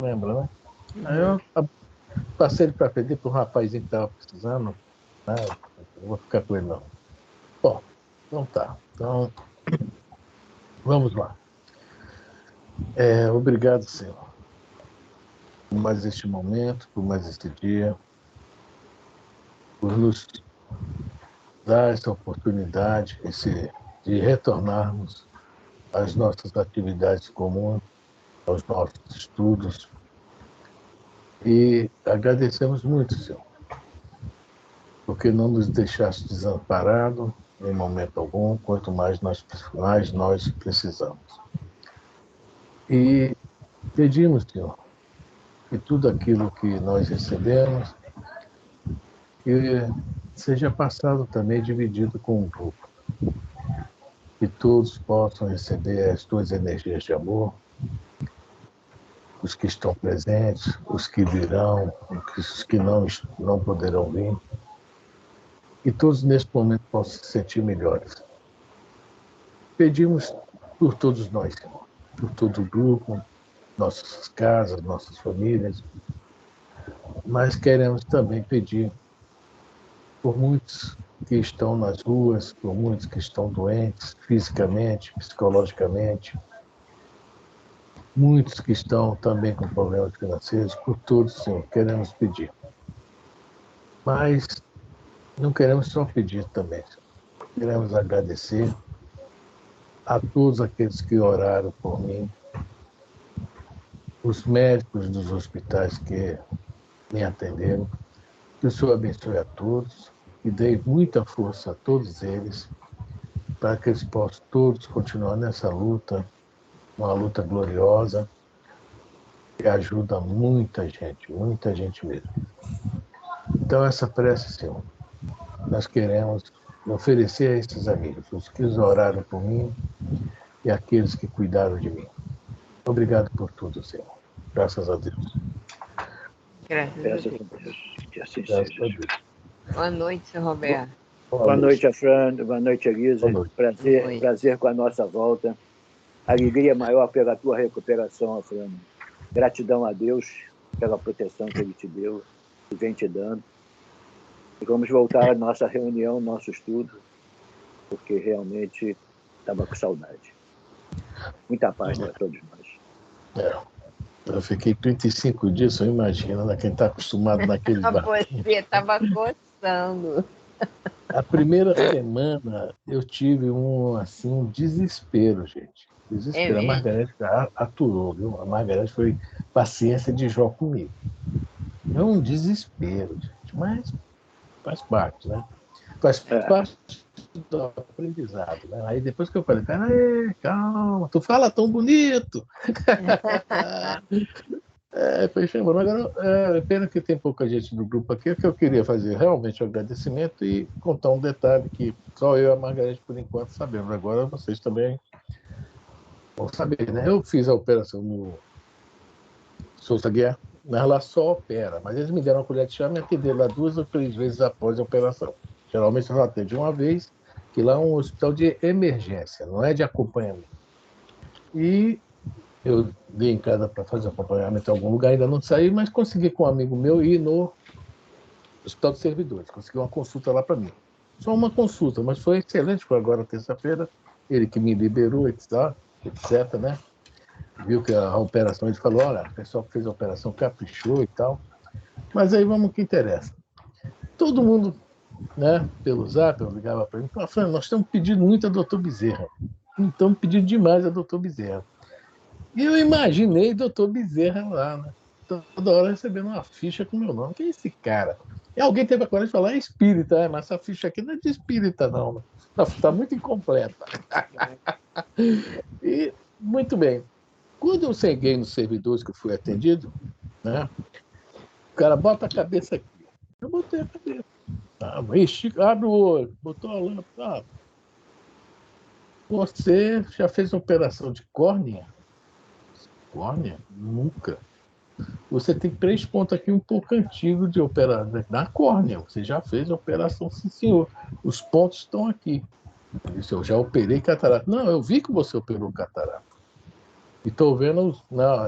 lembra, né? Aí eu passei ele para pedir para um rapazinho que estava precisando. Né? Não vou ficar com ele, não. Bom, então tá. Então, vamos lá. Obrigado, Senhor, por mais este momento, por mais este dia, por nos dar essa oportunidade de retornarmos às nossas atividades comuns, aos nossos estudos. E agradecemos muito, Senhor, porque não nos deixaste desamparados em momento algum, quanto mais nós precisamos. E pedimos, Senhor, que tudo aquilo que nós recebemos que seja passado também dividido com o grupo. Que todos possam receber as tuas energias de amor, os que estão presentes, os que virão, os que não poderão vir, e todos nesse momento possam se sentir melhores. Pedimos por todos nós, Senhor, por todo o grupo, nossas casas, nossas famílias, mas queremos também pedir por muitos que estão nas ruas, por muitos que estão doentes fisicamente, psicologicamente, muitos que estão também com problemas financeiros, por todos, Senhor, queremos pedir. Mas não queremos só pedir também, Senhor. Queremos agradecer a todos aqueles que oraram por mim, os médicos dos hospitais que me atenderam, que o Senhor abençoe a todos e dê muita força a todos eles, para que eles possam todos continuar nessa luta, uma luta gloriosa, que ajuda muita gente mesmo. Então, essa prece, Senhor, nós queremos oferecer a esses amigos, os que oraram por mim e aqueles que cuidaram de mim. Obrigado por tudo, Senhor. Graças a Deus. Graças a Deus. Que assim seja. Boa noite, seu Roberto. Boa noite, Afrando. Boa noite, Elisa. Prazer com a nossa volta. Alegria maior pela tua recuperação, Afrando. Gratidão a Deus pela proteção que Ele te deu e vem te dando. E vamos voltar à nossa reunião, nosso estudo, porque realmente estava com saudade. Muita paz para todos nós. Eu fiquei 35 dias, só imagina, né? Quem está acostumado naquele barquinho. Você estava coçando. A primeira semana eu tive um desespero, gente. Desespero. A Margarete aturou, viu? A Margarete foi paciência de Jó comigo. É um desespero, gente, mas faz parte, né? Faz parte do aprendizado, né? Aí depois que eu falei, peraí, calma, tu fala tão bonito. Foi chamando. Agora, pena que tem pouca gente no grupo aqui, que eu queria fazer realmente um agradecimento e contar um detalhe que só eu e a Margarete, por enquanto, sabemos. Agora vocês também vão saber, né? Eu fiz a operação no Souza Guiar, mas lá só opera, mas eles me deram uma colher de chá e me atenderam lá 2 ou 3 vezes após a operação. Geralmente eu atendo uma vez, que lá é um hospital de emergência, não é de acompanhamento. E eu dei em casa para fazer acompanhamento em algum lugar, ainda não saí, mas consegui com um amigo meu ir no Hospital de Servidores, consegui uma consulta lá para mim. Só uma consulta, mas foi excelente, foi agora terça-feira, ele que me liberou, etc, né? Viu que a operação, ele falou, olha, o pessoal que fez a operação caprichou e tal, mas aí vamos ao que interessa. Todo mundo, né, pelo Zap, eu ligava para mim, falando, nós estamos pedindo muito a doutor Bezerra, estamos pedindo demais a doutor Bezerra. E eu imaginei doutor Bezerra lá, né? Toda hora recebendo uma ficha com meu nome. Quem é esse cara? E alguém teve a coragem de falar, é espírita, mas essa ficha aqui não é de espírita, não. Está muito incompleta. E, muito bem. Quando eu cheguei nos servidores que eu fui atendido, né, o cara bota a cabeça aqui. Eu botei a cabeça. Abre o olho, botou a lâmpada. Você já fez operação de córnea? Córnea? Nunca. Você tem 3 pontos aqui um pouco antigos de operação. Na córnea, você já fez a operação, sim, senhor. Os pontos estão aqui. Eu disse, eu já operei catarata. Não, eu vi que você operou catarata. E estou vendo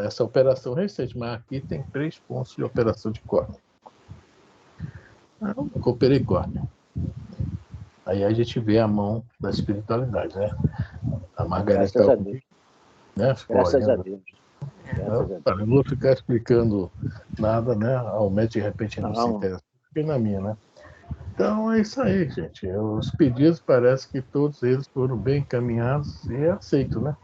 essa operação recente, mas aqui tem 3 pontos de operação de córnea. Eu operei córnea. Aí a gente vê a mão da espiritualidade, né? A Margareth Graças a Deus. Né? Graças a Deus. Eu não vou ficar explicando nada, né? Ao médico, de repente, não se interessa. Fiquei na minha, né? Então, é isso aí, gente. Os pedidos, parece que todos eles foram bem encaminhados e aceitos, né?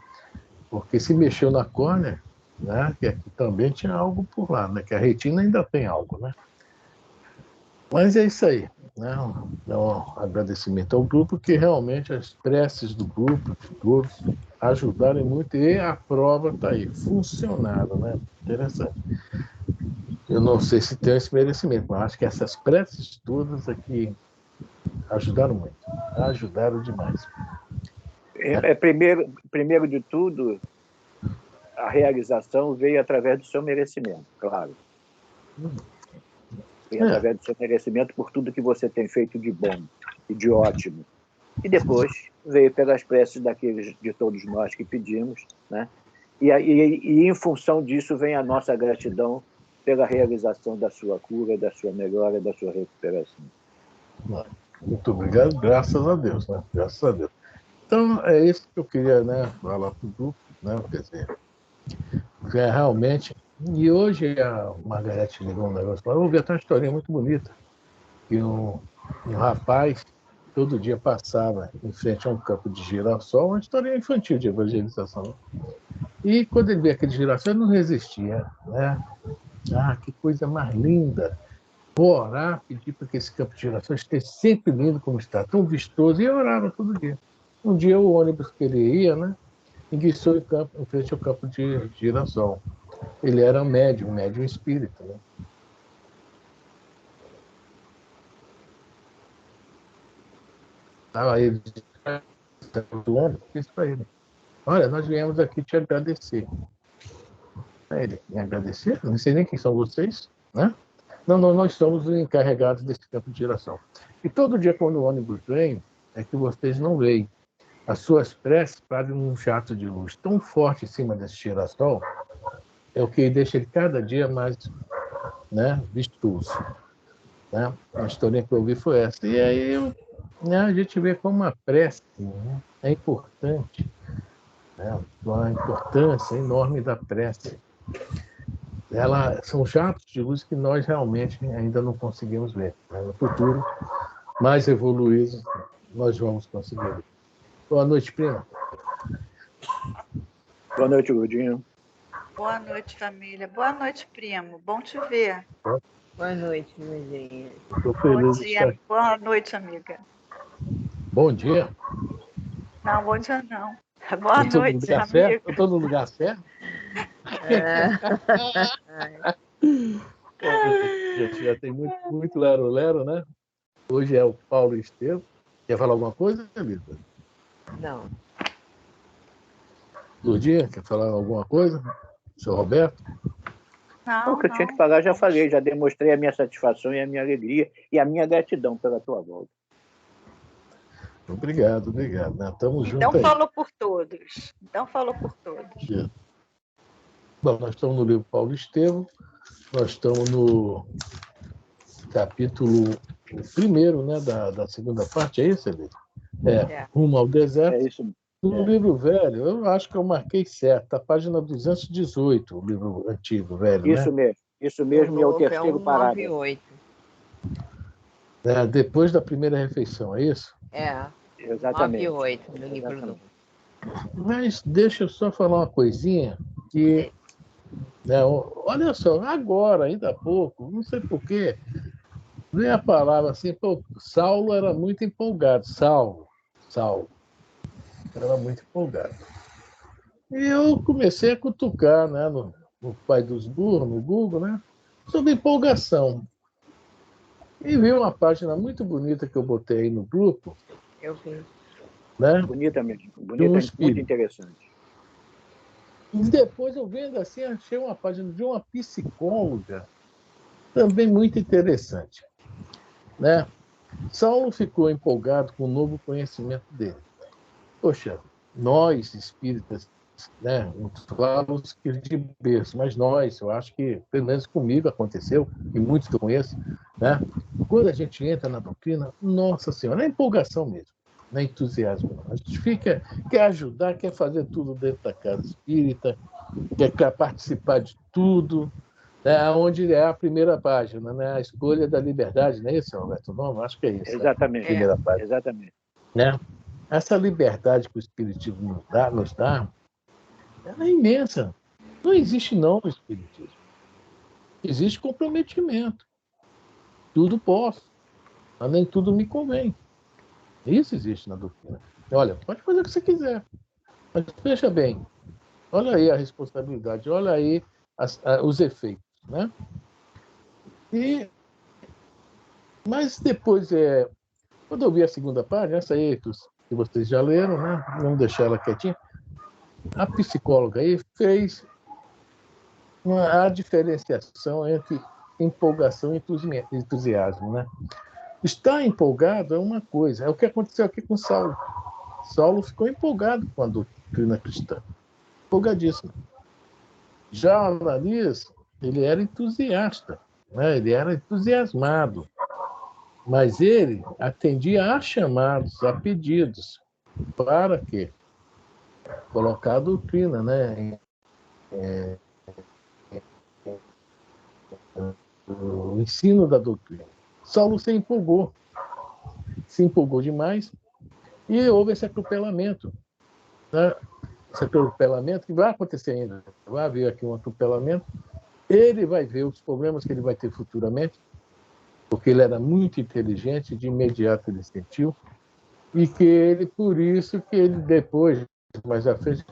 Porque se mexeu na córnea, né? Que aqui também tinha algo por lá, né? Que a retina ainda tem algo, né? Mas é isso aí, né? Um agradecimento ao grupo, que realmente as preces do grupo, de todos, ajudaram muito, e a prova está aí, funcionaram, né? Interessante. Eu não sei se tem esse merecimento, mas acho que essas preces todas aqui ajudaram muito, ajudaram demais. Primeiro de tudo, a realização veio através do seu merecimento, claro. Veio através do seu merecimento por tudo que você tem feito de bom e de ótimo. E depois veio pelas preces de todos nós que pedimos, né? E em função disso vem a nossa gratidão pela realização da sua cura, da sua melhora, da sua recuperação. Muito obrigado, graças a Deus, né? Graças a Deus. Então, é isso que eu queria, né, falar para o grupo, né? Quer dizer, realmente. E hoje a Margareth ligou um negócio lá, eu ouvi até uma historinha muito bonita, que um rapaz todo dia passava em frente a um campo de girassol, uma historinha infantil de evangelização. E quando ele via aquele girassol, ele não resistia, né? Ah, que coisa mais linda! Vou orar, pedir para que esse campo de girassol esteja sempre lindo como está, tão vistoso, e orava todo dia. Um dia o ônibus que ele ia, né, enguiçou em frente ao campo de girassol. Ele era um médium espírita, né? Estava ele do ônibus, disse para ele: olha, nós viemos aqui te agradecer. Aí ele: me agradecer? Não sei nem quem são vocês, né? Não, nós somos os encarregados desse campo de girassol. E todo dia, quando o ônibus vem, é que vocês não veem. As suas preces fazem um jato de luz tão forte em cima desse girassol, é o que deixa ele cada dia mais, né, vistoso. Né? A historinha que eu ouvi foi essa. E aí né, a gente vê como a prece, né, é importante, né? A importância enorme da prece. São jatos de luz que nós realmente ainda não conseguimos ver. Né? No futuro, mais evoluídos, nós vamos conseguir ver. Boa noite, prima. Boa noite, Gordinho. Boa noite, família. Boa noite, primo. Bom te ver. Boa noite, Luizinha. Bom dia. Boa noite, amiga. Bom dia. Não, bom dia não. Boa noite, amiga. Eu estou no lugar certo? Gente, já tem muito lero-lero, né? Hoje é o Paulo Estevam. Quer falar alguma coisa, amiga? Não. Lourdinha, quer falar alguma coisa? Seu Roberto? Não, o que eu tinha que falar, já falei. Já demonstrei a minha satisfação e a minha alegria e a minha gratidão pela tua volta. Obrigado. Né? Estamos juntos. Então falou por todos. Bom, nós estamos no livro Paulo Estevam. Nós estamos no capítulo 1º, né, da segunda parte, é isso, Elisa? Rumo ao Deserto. É isso. No livro velho, eu acho que eu marquei certo, a página 218, o livro antigo, velho, Isso mesmo, e é o terceiro parágrafo. Depois da primeira refeição, é isso? Exatamente. 9:08 no livro novo. Mas deixa eu só falar uma coisinha que... olha só, agora, ainda há pouco, não sei porquê, vem a palavra assim, Saulo era muito empolgado. Saulo. Era muito empolgado. E eu comecei a cutucar, né, no Pai dos Burros, no Google, né, sobre empolgação. E vi uma página muito bonita que eu botei aí no grupo. Eu vi. Né? Bonita mesmo. Muito interessante. E depois eu vendo assim, achei uma página de uma psicóloga, também muito interessante. Né? Saulo ficou empolgado com o novo conhecimento dele. Poxa, nós, espíritas, né? Lá os de berço, mas nós, eu acho que, pelo menos comigo aconteceu, e muitos que eu conheço, né? Quando a gente entra na doutrina, nossa senhora, é empolgação mesmo, não é entusiasmo. Não. A gente quer ajudar, quer fazer tudo dentro da casa espírita, quer participar de tudo, né? Onde é a primeira página, né? A escolha da liberdade, não é isso, Roberto? Não, acho que é isso. Exatamente. Né? Primeira página. Exatamente. Né? Essa liberdade que o Espiritismo nos dá, ela é imensa. Não existe não no Espiritismo. Existe comprometimento. Tudo posso, mas nem tudo me convém. Isso existe na doutrina. Olha, pode fazer o que você quiser, mas veja bem, olha aí a responsabilidade, olha aí os efeitos. Né? Mas depois, quando eu vi a segunda página, essa aí que vocês já leram, né? Vamos deixar ela quietinha, a psicóloga aí fez a diferenciação entre empolgação e entusiasmo. Né? Estar empolgado é uma coisa, é o que aconteceu aqui com Saulo. Saulo ficou empolgado com a doutrina cristã, empolgadíssimo. Já Ananias, ele era entusiasta, né? Ele era entusiasmado, mas ele atendia a chamados, a pedidos, para quê? Colocar a doutrina, né? O ensino da doutrina. Saulo se empolgou demais e houve esse atropelamento. Né? Esse atropelamento que vai acontecer ainda. Vai haver aqui um atropelamento. Ele vai ver os problemas que ele vai ter futuramente, porque ele era muito inteligente, de imediato ele sentiu, e que ele, por isso que ele depois, mais à frente,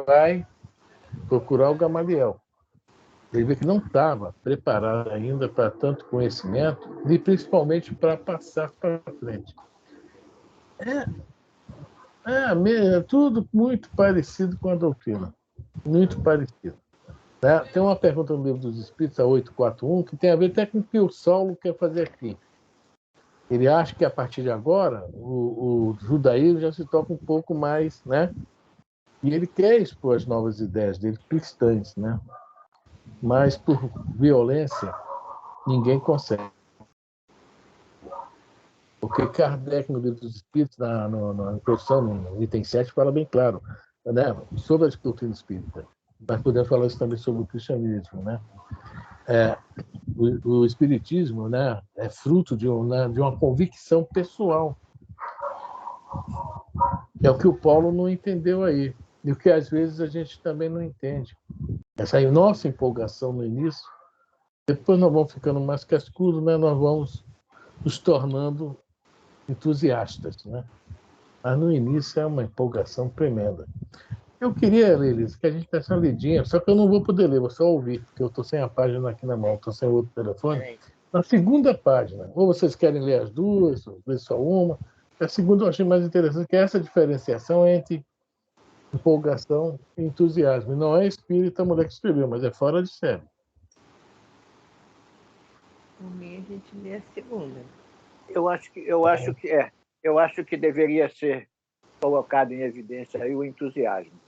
vai procurar o Gamaliel. Ele vê que não estava preparado ainda para tanto conhecimento e principalmente para passar para frente. É tudo muito parecido com a doutrina, muito parecido. Né? Tem uma pergunta no Livro dos Espíritos, a 841, que tem a ver até com o que o Saulo quer fazer aqui. Ele acha que a partir de agora o judaísmo já se toca um pouco mais, né? E ele quer expor as novas ideias dele cristãs, né? Mas por violência ninguém consegue. Porque Kardec, no Livro dos Espíritos, na introdução, no item 7, fala bem claro, né, sobre a doutrina espírita. Mas podemos falar isso também sobre o cristianismo. Né? O espiritismo, né, é fruto de uma convicção pessoal. É o que o Paulo não entendeu aí. E o que às vezes a gente também não entende. Essa aí, nossa empolgação no início, depois nós vamos ficando mais cascudos, né? Nós vamos nos tornando entusiastas, né? Mas no início é uma empolgação tremenda. Eu queria, Elise, que a gente desse uma lidinha, só que eu não vou poder ler, vou só ouvir, porque eu estou sem a página aqui na mão, estou sem o outro telefone. Na segunda página, ou vocês querem ler as duas, ou ler só uma. A segunda eu achei mais interessante, que é essa diferenciação entre empolgação e entusiasmo. E não é espírita a mulher que escreveu, mas é fora de série. Por mim, a gente lê a segunda. Eu acho que deveria ser colocado em evidência aí o entusiasmo.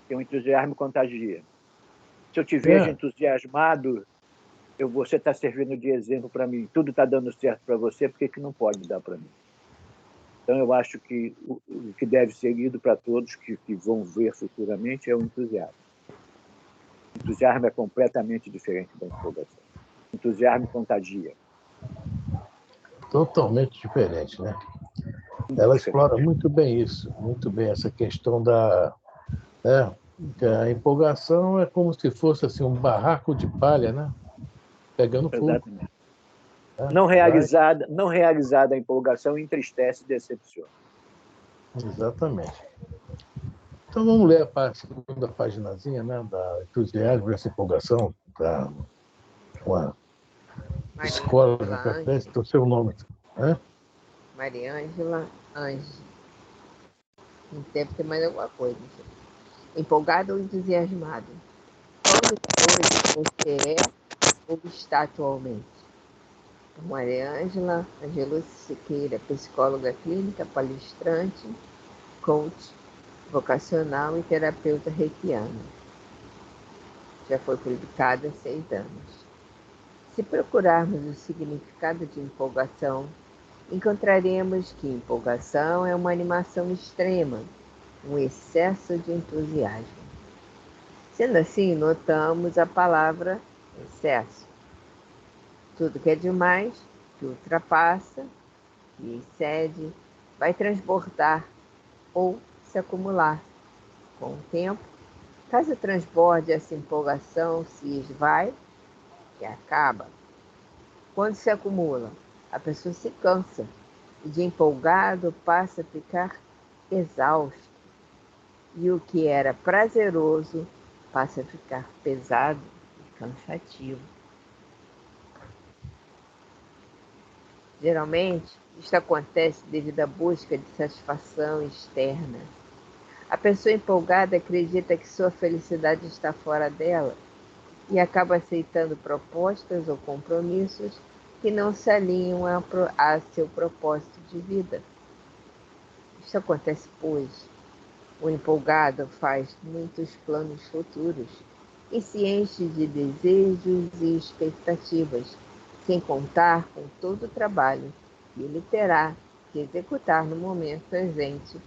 Que o entusiasmo contagia. Se eu te vejo entusiasmado, você está servindo de exemplo para mim. Tudo está dando certo para você, por que não pode dar para mim? Então, eu acho que o que deve ser lido para todos que vão ver futuramente é o entusiasmo. O entusiasmo é completamente diferente da empolgação. O entusiasmo contagia. Totalmente diferente, né? Ela explora muito bem isso, muito bem essa questão da... a empolgação é como se fosse assim, um barraco de palha, né? Pegando fogo. Exatamente. Não realizada a empolgação entristece e decepciona. Exatamente. Então vamos ler a segunda paginazinha, né, da entusiasmo, essa empolgação, da uma psicóloga que apresenta o seu nome. Maria Ângela Ange. Deve ter mais alguma coisa. Empolgado ou entusiasmado? Qual das coisas você é ou está atualmente? Maria Ângela Angelucci Siqueira, psicóloga clínica, palestrante, coach, vocacional e terapeuta reikiano. Já foi publicado há 6 anos. Se procurarmos o significado de empolgação, encontraremos que empolgação é uma animação extrema, um excesso de entusiasmo. Sendo assim, notamos a palavra excesso. Tudo que é demais, que ultrapassa, que excede, vai transbordar ou se acumular. Com o tempo, caso transborde essa empolgação, se esvai e acaba. Quando se acumula, a pessoa se cansa e de empolgado passa a ficar exausto. E o que era prazeroso passa a ficar pesado e cansativo. Geralmente, isto acontece devido à busca de satisfação externa. A pessoa empolgada acredita que sua felicidade está fora dela e acaba aceitando propostas ou compromissos que não se alinham a seu propósito de vida. Isso acontece, pois o empolgado faz muitos planos futuros e se enche de desejos e expectativas, sem contar com todo o trabalho que ele terá que executar no momento presente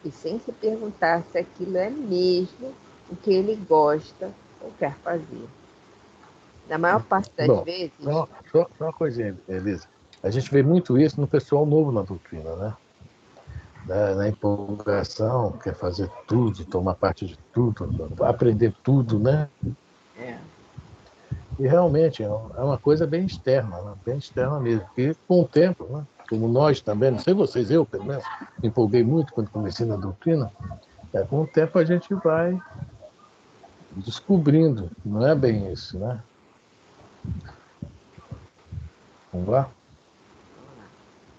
e sem se perguntar se aquilo é mesmo o que ele gosta ou quer fazer. Na maior parte das vezes... Só uma coisinha, Elisa. A gente vê muito isso no pessoal novo na doutrina, né? Na empolgação, quer fazer tudo, tomar parte de tudo, aprender tudo, né? E realmente é uma coisa bem externa, né? Bem externa mesmo. Porque com o tempo, né? Como nós também, não sei vocês, eu pelo menos, me empolguei muito quando comecei na doutrina, com o tempo a gente vai descobrindo, não é bem isso, né? Vamos lá?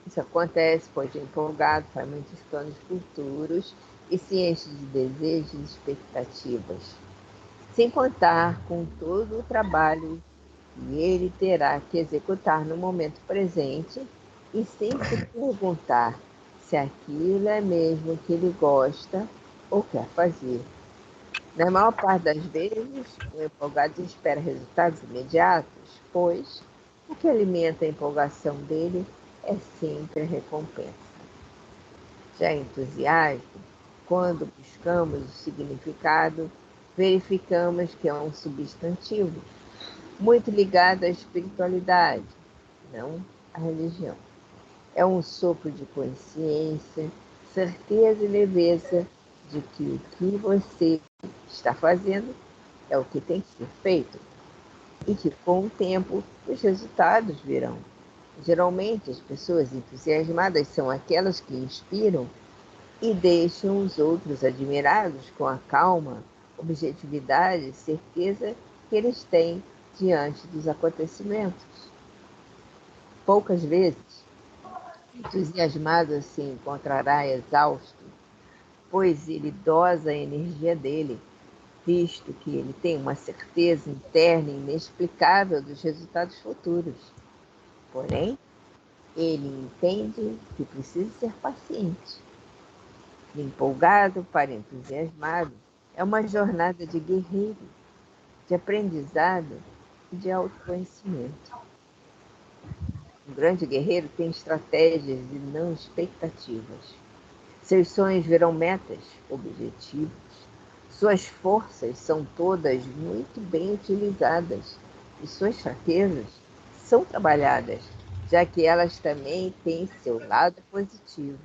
Isso acontece, pois o empolgado faz muitos planos futuros e se enche de desejos e expectativas, sem contar com todo o trabalho que ele terá que executar no momento presente e sem se perguntar se aquilo é mesmo o que ele gosta ou quer fazer. Na maior parte das vezes, o empolgado espera resultados imediatos, pois o que alimenta a empolgação dele é sempre a recompensa. Já entusiasmo, quando buscamos o significado, verificamos que é um substantivo muito ligado à espiritualidade, não à religião. É um sopro de consciência, certeza e leveza de que o que você está fazendo é o que tem que ser feito e que, com o tempo, os resultados virão. Geralmente, as pessoas entusiasmadas são aquelas que inspiram e deixam os outros admirados com a calma, objetividade e certeza que eles têm diante dos acontecimentos. Poucas vezes, entusiasmado se encontrará exausto, pois ele dosa a energia dele, visto que ele tem uma certeza interna e inexplicável dos resultados futuros. Porém, ele entende que precisa ser paciente. De empolgado para entusiasmado, é uma jornada de guerreiro, de aprendizado e de autoconhecimento. Um grande guerreiro tem estratégias e não expectativas. Seus sonhos viram metas, objetivos. Suas forças são todas muito bem utilizadas e suas fraquezas são trabalhadas, já que elas também têm seu lado positivo.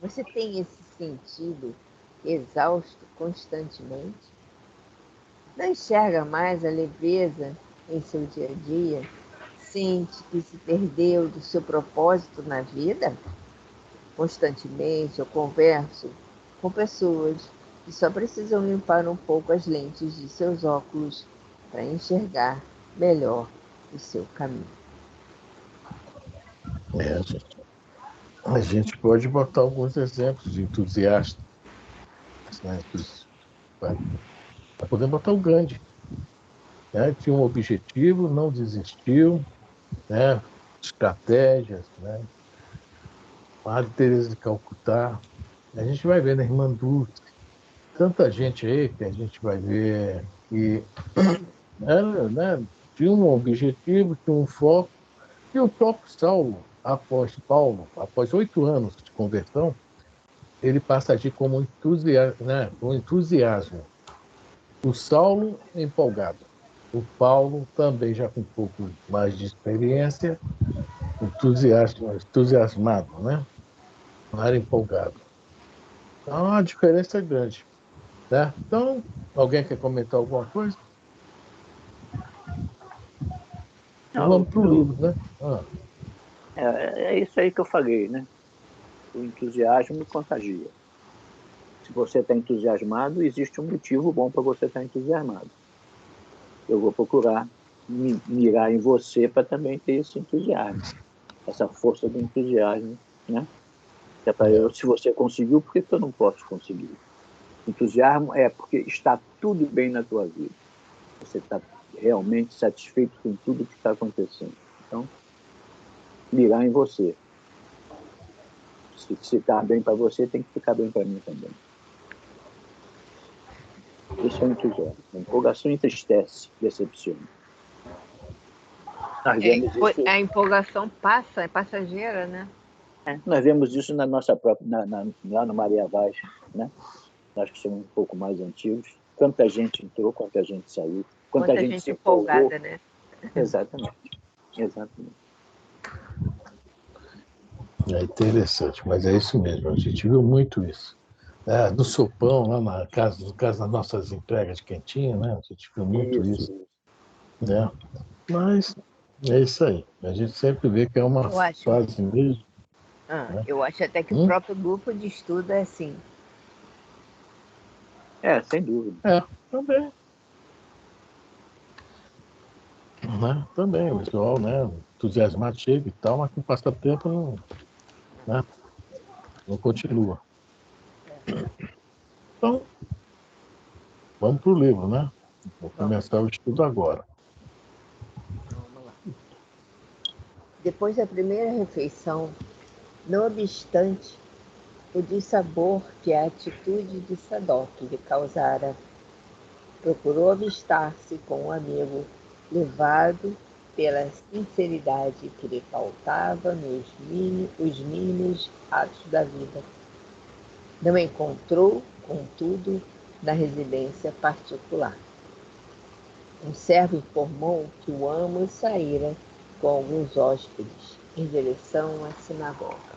Você tem esse sentido exausto constantemente? Não enxerga mais a leveza em seu dia a dia? Sente que se perdeu do seu propósito na vida? Constantemente eu converso com pessoas que só precisam limpar um pouco as lentes de seus óculos para enxergar melhor o seu caminho. A gente pode botar alguns exemplos de entusiastas, né? Podemos botar o Gandhi, né? Tinha um objetivo, não desistiu, né? Estratégias, né? Madre Teresa de Calcutá, A gente vai ver na Irmã Dulce, tanta gente aí que a gente vai ver que era, né, tinha um objetivo, tinha um foco, e o próprio Saulo, após Paulo, após 8 anos de conversão, ele passa a agir como entusiasmo, né, com entusiasmo. O Saulo empolgado, o Paulo também já com um pouco mais de experiência, entusiasmado, né? Não era empolgado. Então a diferença é grande, né? Então, alguém quer comentar alguma coisa? Não, Vamos para o livro, né? é isso aí que eu falei, né? O entusiasmo contagia. Se você está entusiasmado, existe um motivo bom para você estar entusiasmado. Eu vou procurar mirar em você para também ter esse entusiasmo, essa força do entusiasmo, né? É para eu, se você conseguiu, por que eu não posso conseguir? Entusiasmo é porque está tudo bem na tua vida. Você está realmente satisfeito com tudo que está acontecendo. Então, mirar em você. Se está bem para você, tem que ficar bem para mim também. Isso é um entusiasmo. A empolgação entristece, decepciona. A empolgação passa, é passageira, né? Nós vemos isso na nossa própria, lá no Maria Vaz, né? Nós que somos um pouco mais antigos. Quanta gente entrou, quanta gente saiu, quanta gente se empolgada, né? Exatamente. Exatamente. É interessante, mas é isso mesmo. A gente viu muito isso. No sopão, lá na casa das nossas entregas de quentinha, né? A gente viu muito isso. Né? Mas é isso aí. A gente sempre vê que é uma fase mesmo. Né? Eu acho até que o próprio grupo de estudo é assim. Sem dúvida. Também. Né? Também, o pessoal, né? Entusiasmado chega e tal, mas com o passar do tempo não, né? Não continua. Então, vamos para o livro, né? Vou começar o estudo agora. Vamos lá. Depois da primeira refeição, não obstante o dissabor que a atitude de Sadoc lhe causara, procurou avistar-se com um amigo, levado pela sinceridade que lhe faltava os mínimos atos da vida. Não encontrou, contudo, na residência particular. Um servo informou que o amo saíra com alguns hóspedes em direção à sinagoga.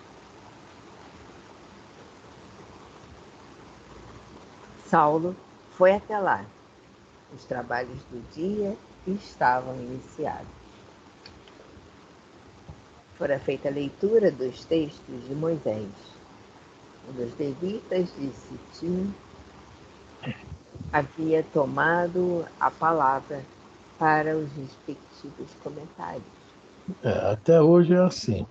Saulo foi até lá. Os trabalhos do dia estavam iniciados. Fora feita a leitura dos textos de Moisés. Um dos levitas de Sitim havia tomado a palavra para os respectivos comentários. Até hoje é assim,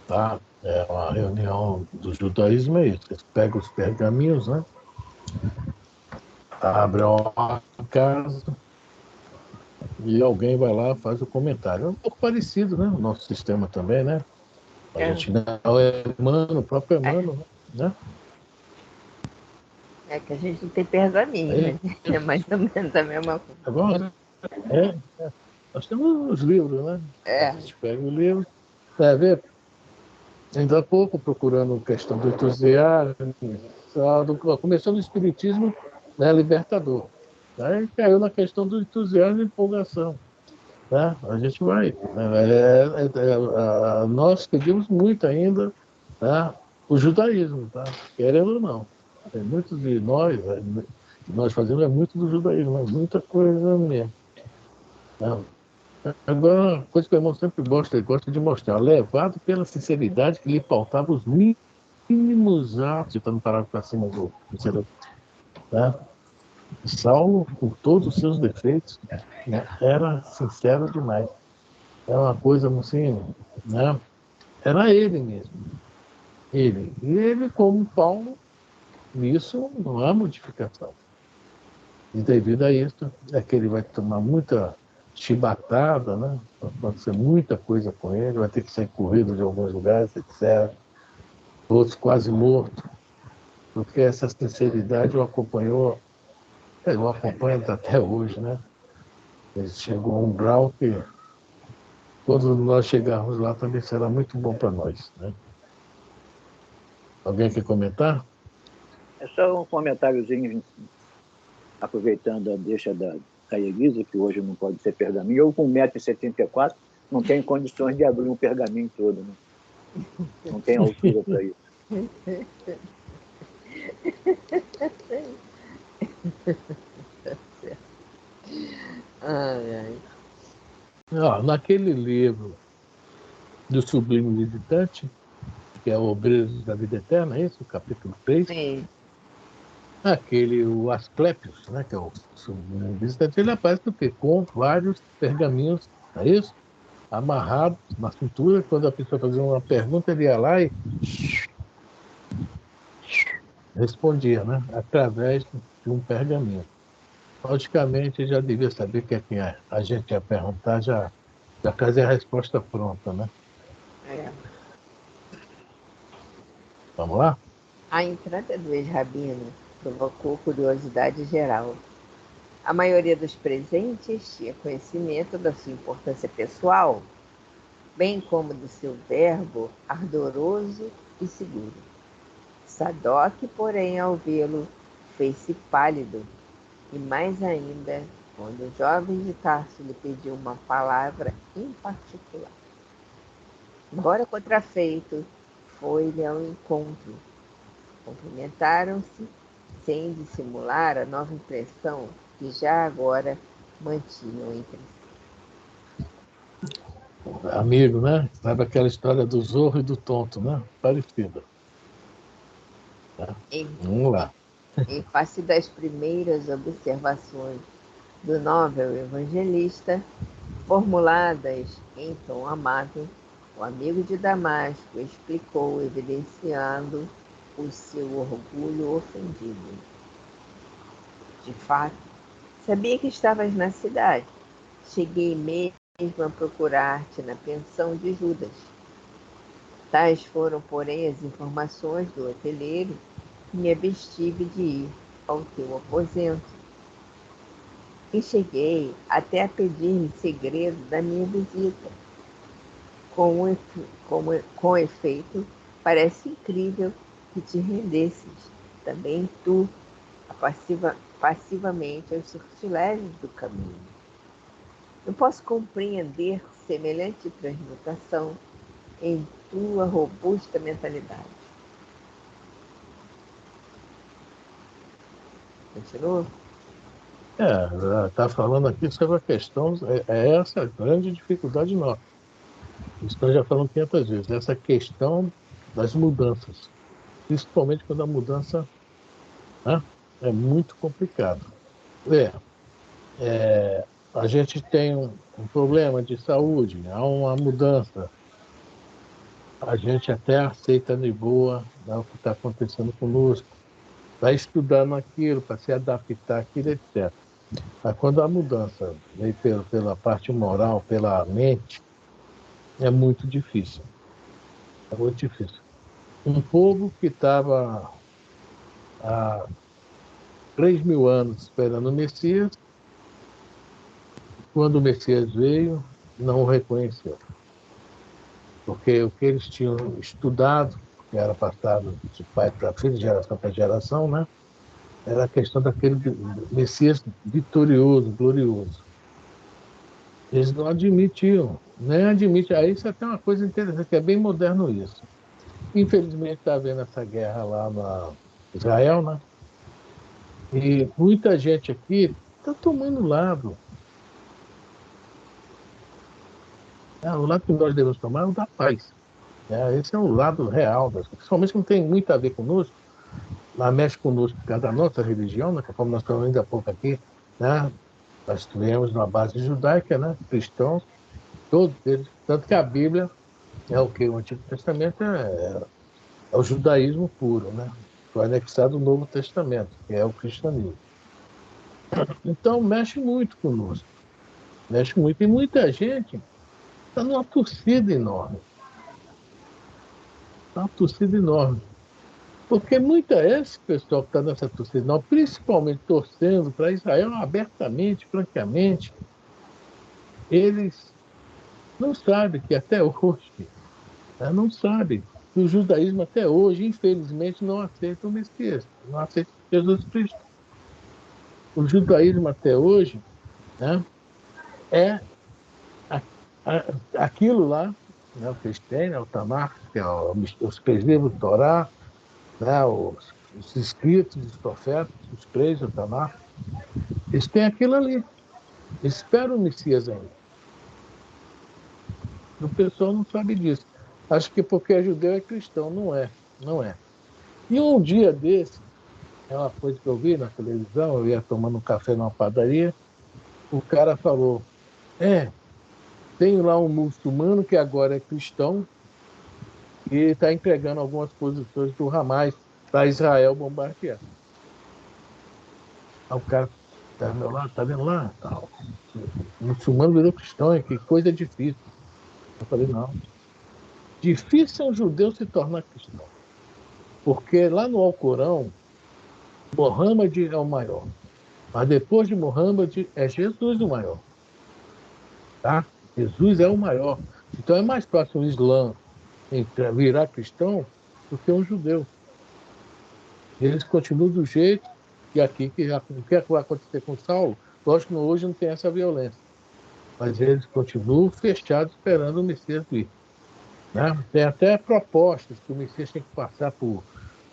tá? É uma reunião do judaísmo, é isso. Eles pegam os pergaminhos, né? Abrem uma casa e alguém vai lá e faz o comentário. É um pouco parecido, né? O nosso sistema também, né? A gente não é Emmanuel, o próprio Emmanuel, né? É que a gente não tem pergaminho, mas é mais ou menos a mesma coisa. Agora, nós temos os livros, né? A gente pega o livro, ver. Ainda há pouco, procurando questão do entusiasmo, começou no Espiritismo, né, libertador. Aí caiu na questão do entusiasmo e empolgação. Né? A gente vai. Nós pedimos muito ainda, né, o judaísmo, tá? Querendo ou não. Tem muitos de nós fazemos muito do judaísmo, mas muita coisa mesmo. Né? Agora, uma coisa que o irmão sempre gosta, ele gosta de mostrar, levado pela sinceridade que lhe faltava os mínimos atos, para não parar para cima do né? Saulo, por todos os seus defeitos, né, era sincero demais. Era uma coisa assim, né? Era ele mesmo. Ele. E ele, como Paulo, nisso não há modificação. E devido a isso, é que ele vai tomar muita chibatada, né? Vai acontecer muita coisa com ele, vai ter que sair corrido de alguns lugares, etc. Outros quase mortos. porque essa sinceridade eu acompanho até hoje, né? Ele chegou a um grau que, quando nós chegarmos lá, também será muito bom para nós, né? Alguém quer comentar? É só um comentáriozinho, aproveitando a deixa da Elisa, que hoje não pode ser pergaminho. Eu, com 1,74 m, não tenho condições de abrir um pergaminho todo, né? Não tenho altura para isso. Naquele livro do Sublime Visitante, que é o Obreiros da Vida Eterna, esse, o capítulo 3, Sim. o Asclépios, né, que é o Sublime Visitante, ele aparece do quê? Com vários pergaminhos, não é isso? Amarrados na cintura, quando a pessoa fazia uma pergunta, ele ia lá e respondia, né? Através de um pergaminho. Logicamente, já devia saber que a gente ia perguntar, já trazia a resposta pronta, né? É. Vamos lá? A entrada do ex-rabino provocou curiosidade geral. A maioria dos presentes tinha conhecimento da sua importância pessoal, bem como do seu verbo ardoroso e seguro. Sadoc, porém, ao vê-lo, fez-se pálido, e mais ainda, quando o jovem de Tarso lhe pediu uma palavra em particular. Embora contrafeito, foi-lhe ao encontro. Cumprimentaram-se, sem dissimular a nova impressão que já agora mantinham entre si. Amigo, né? Sabe aquela história do zorro e do tonto, né? Parecida. Tá? Vamos lá. Em face das primeiras observações do novel evangelista, formuladas em tom amável, o amigo de Damasco explicou, evidenciando o seu orgulho ofendido. De fato, sabia que estavas na cidade. Cheguei mesmo a procurar-te na pensão de Judas. Tais foram, porém, as informações do hoteleiro que me abstive de ir ao teu aposento. E cheguei até a pedir-lhe segredo da minha visita. Com efeito, parece incrível que te rendesses, também tu, passivamente aos sortilégios do caminho. Eu posso compreender semelhante transmutação em tua robusta mentalidade. Continua? Está falando aqui sobre a questão, é essa a grande dificuldade nossa. Isso nós já falamos 500 vezes, essa questão das mudanças, principalmente quando a mudança, né, é muito complicado. A gente tem um problema de saúde, há uma mudança, a gente até aceita de boa, né, o que está acontecendo conosco, vai estudando aquilo para se adaptar àquilo, etc. Mas quando a mudança vem pela parte moral, pela mente, é muito difícil. É muito difícil. Um povo que estava há 3.000 anos esperando o Messias, quando o Messias veio, não o reconheceu. Porque o que eles tinham estudado, que era passado de pai para filho, de geração para geração, né? Era a questão daquele Messias vitorioso, glorioso. Eles não admitiam, nem admitem. Aí isso é até uma coisa interessante, que é bem moderno isso. Infelizmente está havendo essa guerra lá na Israel, né? E muita gente aqui está tomando lado. O lado que nós devemos tomar é o da paz. Esse é o lado real, principalmente que não tem muito a ver conosco, lá mexe conosco por causa da nossa religião, né? Como nós falamos ainda há pouco aqui, né? Nós tivemos uma base judaica, né? Cristãos, todos eles, tanto que a Bíblia é o que? O Antigo Testamento é o judaísmo puro, né? Foi anexado o Novo Testamento, que é o cristianismo. Então, mexe muito conosco. Mexe muito. E muita gente está numa torcida enorme. Está uma torcida enorme. Porque esse pessoal que está nessa torcida, não, principalmente torcendo para Israel abertamente, francamente, eles não sabem que até hoje, né, não sabem que o judaísmo até hoje, infelizmente, não aceita o Messias, não aceita Jesus Cristo. O judaísmo até hoje, né, é aquilo lá, né, o que eles têm, né, o Tanakh, que é os três livros do Torá, né, os escritos dos profetas, os três do Tanakh, eles têm aquilo ali. Eles esperam o Messias ainda. O pessoal não sabe disso. Acho que porque é judeu é cristão. Não é. Não é. E um dia desse, é uma coisa que eu vi na televisão, eu ia tomando um café numa padaria, o cara falou, tem lá um muçulmano que agora é cristão e está entregando algumas posições do Hamas para Israel bombardear. Aí o cara está do meu lado, tá vendo lá? O muçulmano virou cristão, que coisa difícil. Eu falei, não. Difícil é um judeu se tornar cristão. Porque lá no Alcorão, Mohammed é o maior. Mas depois de Mohammed, é Jesus o maior. Tá? Jesus é o maior. Então é mais fácil o Islã virar cristão do que um judeu. Eles continuam do jeito que aqui, o que vai acontecer com Saulo? Lógico que hoje não tem essa violência. Mas eles continuam fechados esperando o Messias vir. Né? Tem até propostas que o Messias tem que passar por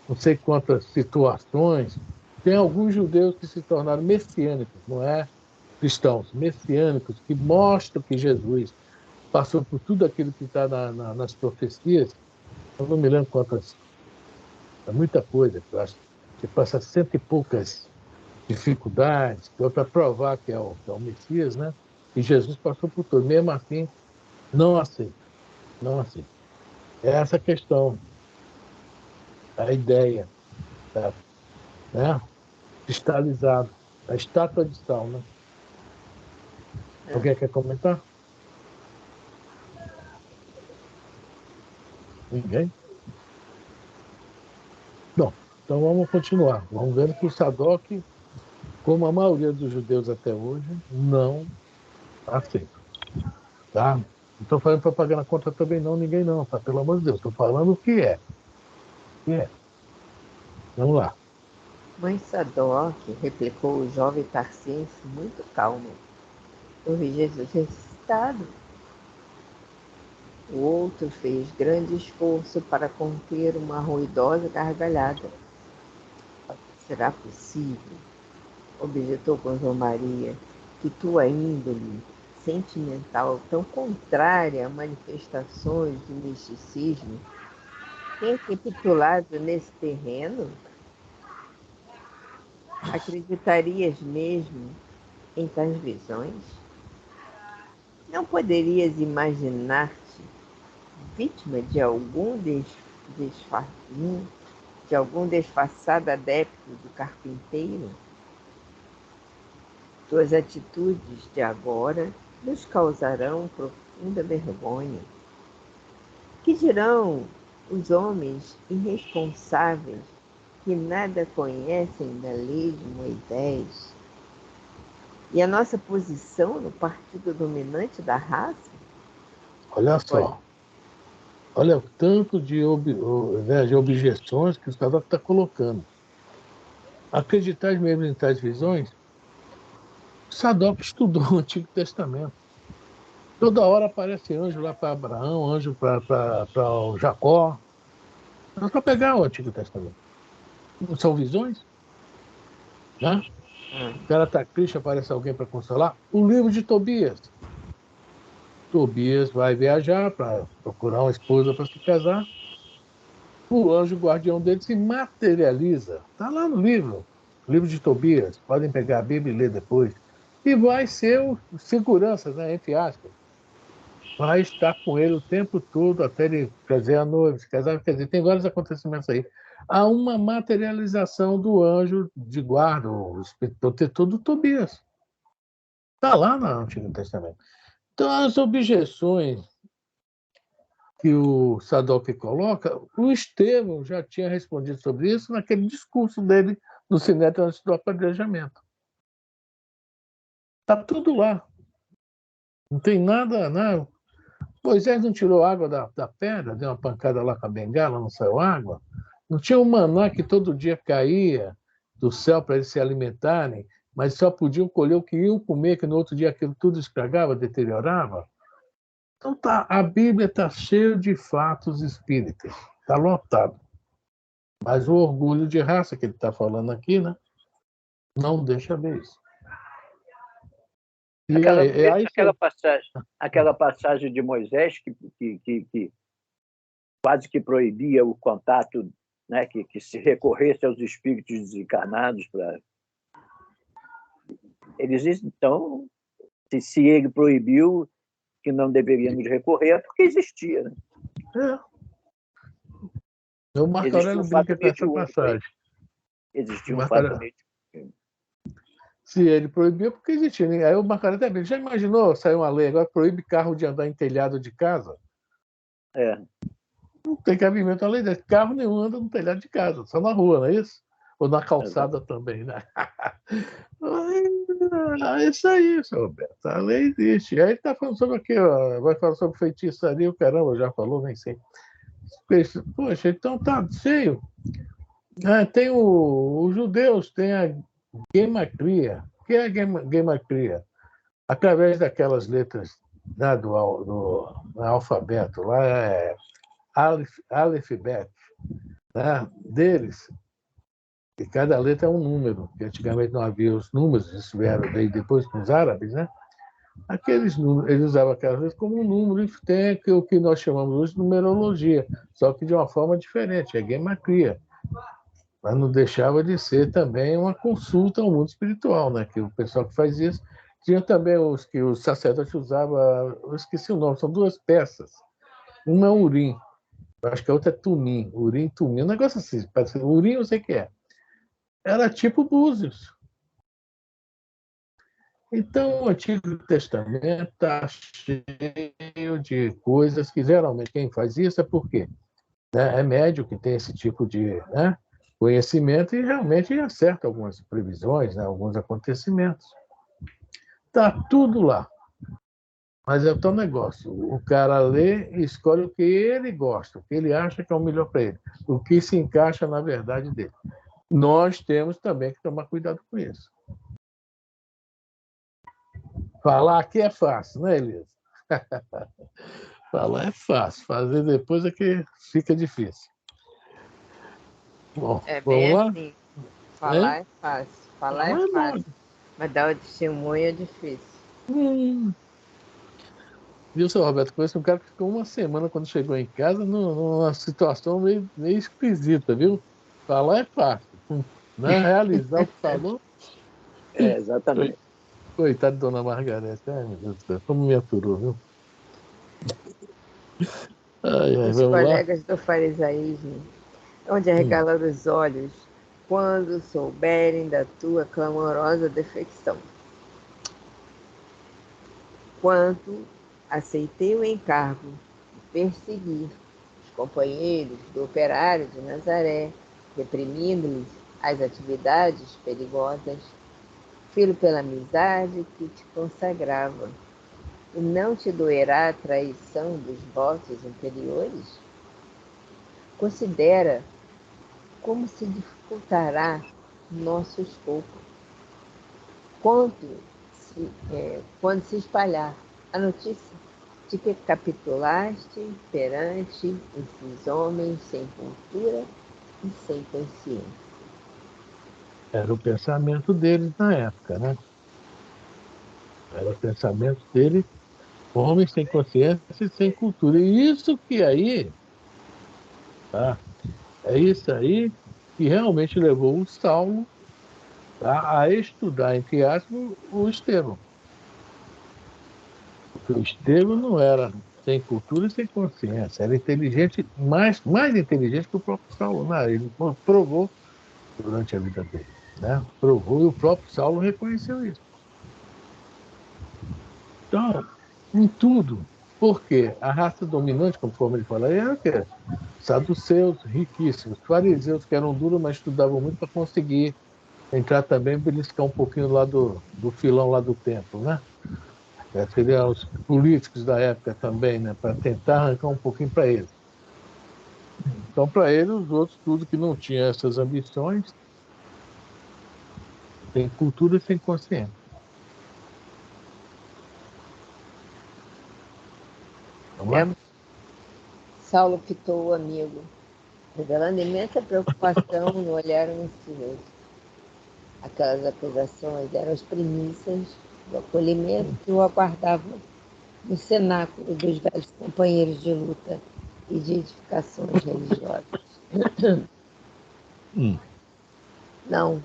não sei quantas situações. Tem alguns judeus que se tornaram messiânicos, não é cristãos, messiânicos, que mostram que Jesus passou por tudo aquilo que está nas profecias. Eu não me lembro quantas, é muita coisa, eu acho que passa cento e poucas dificuldades, para provar que é o Messias, né? E Jesus passou por tudo. Mesmo assim, não aceita, não aceita. É essa questão, a ideia, tá? Né? Cristalizado, a estátua de sal, né? Alguém quer comentar? Ninguém? Não. Então vamos continuar. Vamos ver que o Sadoc, como a maioria dos judeus até hoje, não aceita. Tá? Não estou falando propaganda contra também não, ninguém não, tá? Pelo amor de Deus. Estou falando o que é. O que é. Vamos lá. Mãe Sadoc, replicou o jovem tarciense muito calmo. Eu vi Jesus ressuscitado. O outro fez grande esforço para conter uma ruidosa gargalhada. Será possível, objetou com João Maria, que tua índole sentimental tão contrária a manifestações do misticismo tenha capitulado nesse terreno? Acreditarias mesmo em tais visões? Não poderias imaginar-te vítima de algum disfarçado adepto do carpinteiro? Tuas atitudes de agora nos causarão profunda vergonha. Que dirão os homens irresponsáveis que nada conhecem da lei de Moisés? E a nossa posição no partido dominante da raça? Olha só. Olha o tanto de objeções que o Sadoc está colocando. Acreditar mesmo em tais visões? Sadoc estudou o Antigo Testamento. Toda hora aparece anjo lá para Abraão, anjo para o Jacó. É só pegar o Antigo Testamento. Não são visões? Né? O cara está triste, aparece alguém para consolar. O livro de Tobias. Tobias vai viajar para procurar uma esposa para se casar. O anjo guardião dele se materializa. Está lá no livro de Tobias. Podem pegar a Bíblia e ler depois. E vai ser o segurança, né, entre aspas. Vai estar com ele o tempo todo até ele fazer a noiva, se casar. Quer dizer, tem vários acontecimentos aí. Há uma materialização do anjo de guarda, o espírito protetor do Tobias. Está lá no Antigo Testamento. Então, as objeções que o Sadoc coloca, o Estevão já tinha respondido sobre isso naquele discurso dele no Sinédrio antes do apedrejamento. Está tudo lá. Não tem nada, não. Moisés não tirou água da pedra, deu uma pancada lá com a bengala, não saiu água. Não tinha um maná que todo dia caía do céu para eles se alimentarem, mas só podiam colher o que iam comer, que no outro dia aquilo tudo estragava, deteriorava. Então a Bíblia está cheia de fatos espíritas, está lotado. Mas o orgulho de raça que ele está falando aqui, né, não deixa ver isso. Aquela passagem de Moisés que quase que proibia o contato, né, que se recorresse aos espíritos desencarnados para eles. Então, se ele proibiu que não deveríamos recorrer, é porque existia, né? O Marco Aurélio brinca com essa passagem. Existia um fato mediúnico. Se ele proibiu, porque existia. Aí o Marco Aurélio também. Já imaginou sair uma lei agora proíbe carro de andar em telhado de casa? Não tem cabimento a lei dessa. Carro nenhum anda no telhado de casa, só na rua, não é isso? Ou na calçada também, né? É isso aí, seu Roberto. A lei existe. Aí ele está falando sobre aqui, ó, vai falar sobre feitiçaria, o caramba, já falou, nem sei. Poxa, então tá cheio. Tem os judeus, tem a gematria. O que é a gematria? Através daquelas letras, né, do alfabeto, lá é Aleph, Bet, né, deles, e cada letra é um número, que antigamente não havia os números, isso veio depois com os árabes, né? Aqueles números, eles usavam aquelas letras como um número, e tem o que nós chamamos hoje de numerologia, só que de uma forma diferente, é gematria. Mas não deixava de ser também uma consulta ao mundo espiritual, né? Que o pessoal que faz isso. Tinha também os que os sacerdotes usavam, eu esqueci o nome, são duas peças. Uma é o urim, acho que a outra é tumim, urim, tumim, um negócio assim, parece, urim eu sei que é. Era tipo búzios. Então, o Antigo Testamento está cheio de coisas que geralmente quem faz isso é porque, né, é médio que tem esse tipo de, né, conhecimento e realmente acerta algumas previsões, né, alguns acontecimentos. Está tudo lá. Mas é o tal negócio. O cara lê e escolhe o que ele gosta, o que ele acha que é o melhor para ele, o que se encaixa na verdade dele. Nós temos também que tomar cuidado com isso. Falar aqui é fácil, né, Elisa? Falar é fácil, fazer depois é que fica difícil. Bom, é bem vamos lá? Assim. Falar é fácil. Falar é fácil. Mas dar o testemunho é difícil. Viu, seu Roberto? Conheço um cara que ficou uma semana quando chegou em casa numa situação meio esquisita, viu? Falar é fácil. Né? Realizar o que falou. Exatamente. Coitado de Dona Margarete. Ai, meu Deus do céu, como me aturou, viu? Os colegas do farisaísmo, onde arregalar os olhos quando souberem da tua clamorosa defecção. Quanto aceitei o encargo de perseguir os companheiros do operário de Nazaré, reprimindo-lhes as atividades perigosas, filo pela amizade que te consagrava. E não te doerá a traição dos vossos anteriores? Considera como se dificultará nosso escopo quando se espalhar a notícia de que capitulaste perante esses homens sem cultura e sem consciência. Era o pensamento deles na época, né? Era o pensamento deles, homens sem consciência e sem cultura. E isso que aí, tá? É isso aí que realmente levou o Saulo, tá, a estudar, entre aspas, o Estevão. Porque o Estevão não era sem cultura e sem consciência, era inteligente, mais inteligente que o próprio Saulo. Não, ele provou durante a vida dele, né? Provou e o próprio Saulo reconheceu isso. Então, em tudo, Porque a raça dominante, conforme ele fala, era o quê? Saduceus, riquíssimos. Fariseus, que eram duros, mas estudavam muito para conseguir entrar também, beliscar um pouquinho lá do filão lá do templo, né? Seriam os políticos da época também, né? Para tentar arrancar um pouquinho para eles. Então, para eles, os outros, tudo que não tinha essas ambições, tem cultura sem consciência. Vamos lá? Saulo fitou o amigo, revelando imensa preocupação no olhar ansioso. Aquelas acusações eram as primícias do acolhimento que o aguardavam no cenáculo dos velhos companheiros de luta e de edificações religiosas. Não,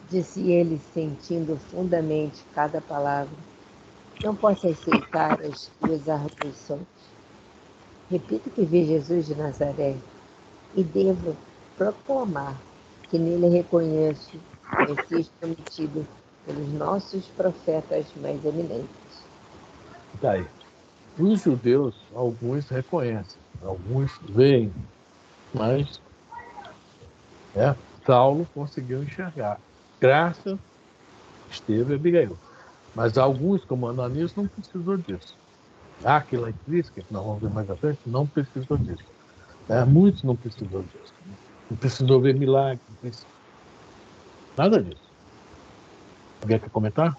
disse ele, sentindo fundamente cada palavra. Não posso aceitar as tuas arguições. Repito que vi Jesus de Nazaré e devo proclamar que nele reconheço o Messias prometido pelos nossos profetas mais eminentes. Daí, os judeus, alguns reconhecem, alguns veem, mas Saulo conseguiu enxergar. Graças esteve Abigail. Mas alguns, como Ananias, não precisou disso. Aquila e Prisca, que nós vamos ver mais à frente, não precisou disso. Muitos não precisou disso. Não precisou ver milagre, nada disso. Alguém quer comentar?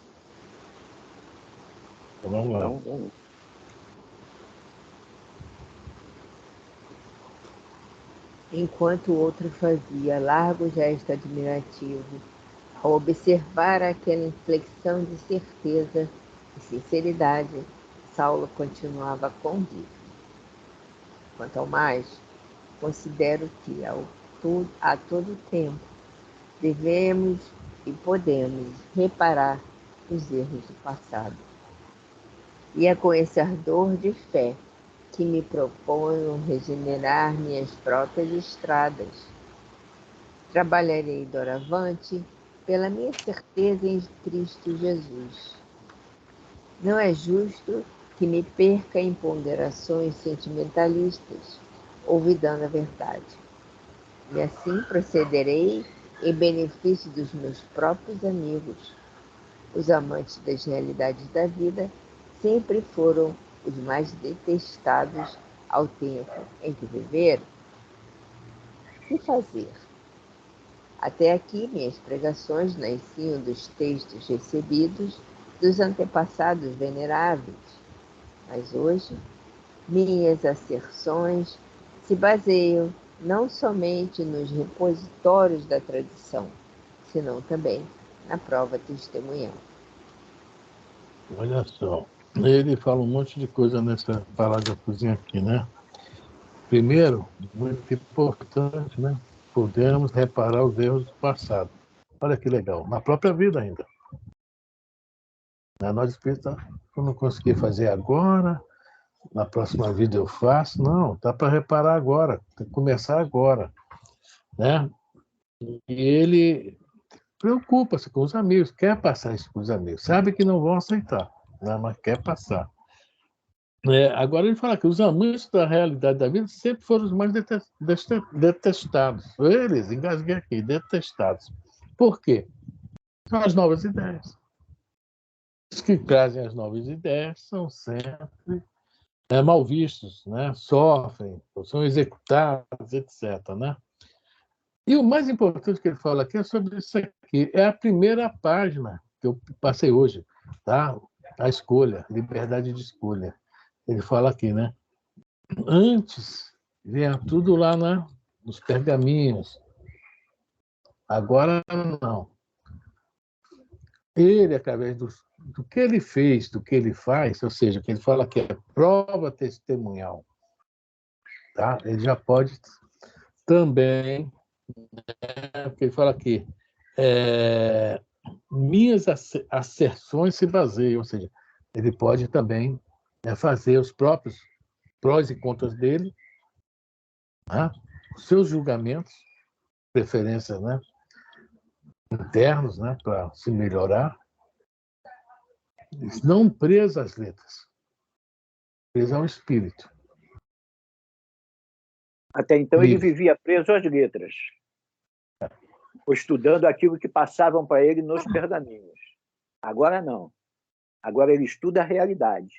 Então, vamos lá. Não. Enquanto o outro fazia largo gesto admirativo, ao observar aquela inflexão de certeza e sinceridade, Saulo continuava convicto. Quanto ao mais, considero que a todo tempo devemos e podemos reparar os erros do passado. E é com esse ardor de fé que me proponho regenerar minhas próprias estradas. Trabalharei doravante pela minha certeza em Cristo Jesus. Não é justo que me perca em ponderações sentimentalistas, olvidando a verdade. E assim procederei em benefício dos meus próprios amigos. Os amantes das realidades da vida sempre foram os mais detestados ao tempo em que viveram. Que fazer? Até aqui, minhas pregações nasciam dos textos recebidos dos antepassados veneráveis, mas hoje minhas asserções se baseiam não somente nos repositórios da tradição, senão também na prova testemunhal. Olha só, ele fala um monte de coisa nessa parágrafozinha aqui, né? Primeiro, muito importante, né? Podemos reparar os erros do passado. Olha que legal, na própria vida ainda. Nós espíritas não consegui fazer agora, na próxima vida eu faço. Não, dá para reparar agora, tem que começar agora, né? E ele preocupa-se com os amigos, quer passar isso para os amigos, sabe que não vão aceitar, né? Mas quer passar. Agora ele fala que os amantes da realidade da vida sempre foram os mais detestados. Eles, engasguei aqui, detestados. Por quê? São as novas ideias. Os que trazem as novas ideias são sempre mal vistos, né? Sofrem, são executados, etc. Né? E o mais importante que ele fala aqui é sobre isso aqui. É a primeira página que eu passei hoje, tá? A escolha, liberdade de escolha. Ele fala aqui, né? Antes vinha tudo lá nos pergaminhos. Agora não. Ele, através do que ele fez, do que ele faz, ou seja, que ele fala que é prova testemunhal, tá? Ele já pode também, porque ele fala aqui, minhas asserções se baseiam, ou seja, ele pode também fazer os próprios prós e contras dele, tá? Os seus julgamentos, preferências, né? Internos, né? Para se melhorar, não preso às letras. preso ao espírito. Até então ele vivia preso às letras, estudando aquilo que passavam para ele nos pergaminhos. Agora não. Agora ele estuda a realidade,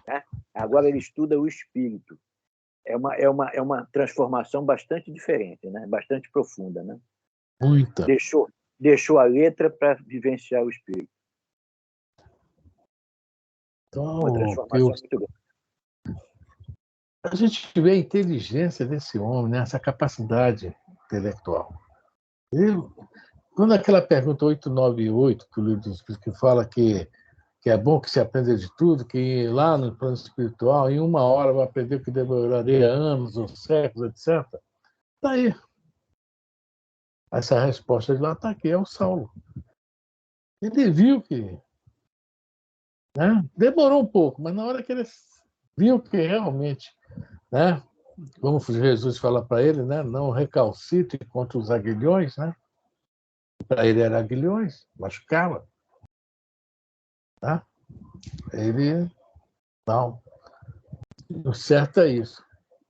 né? Agora ele estuda o espírito. É uma transformação bastante diferente, né? Bastante profunda, né? Muita. Deixou a letra para vivenciar o espírito. Então, uma transformação muito grande. A gente vê a inteligência desse homem, né? Essa capacidade intelectual. Quando aquela pergunta 898, que o livro dos Espíritos que fala que é bom que se aprenda de tudo, que lá no plano espiritual, em 1 hora, vai aprender o que demoraria anos ou séculos, etc. Está aí. Essa resposta de lá está aqui, é o Saulo. Ele viu que... né? Demorou um pouco, mas na hora que ele viu que realmente... né? Como Jesus fala para ele, né? Não recalcite contra os aguilhões, né? Para ele era aguilhões, machucava. Tá? Ele, não. O certo é isso.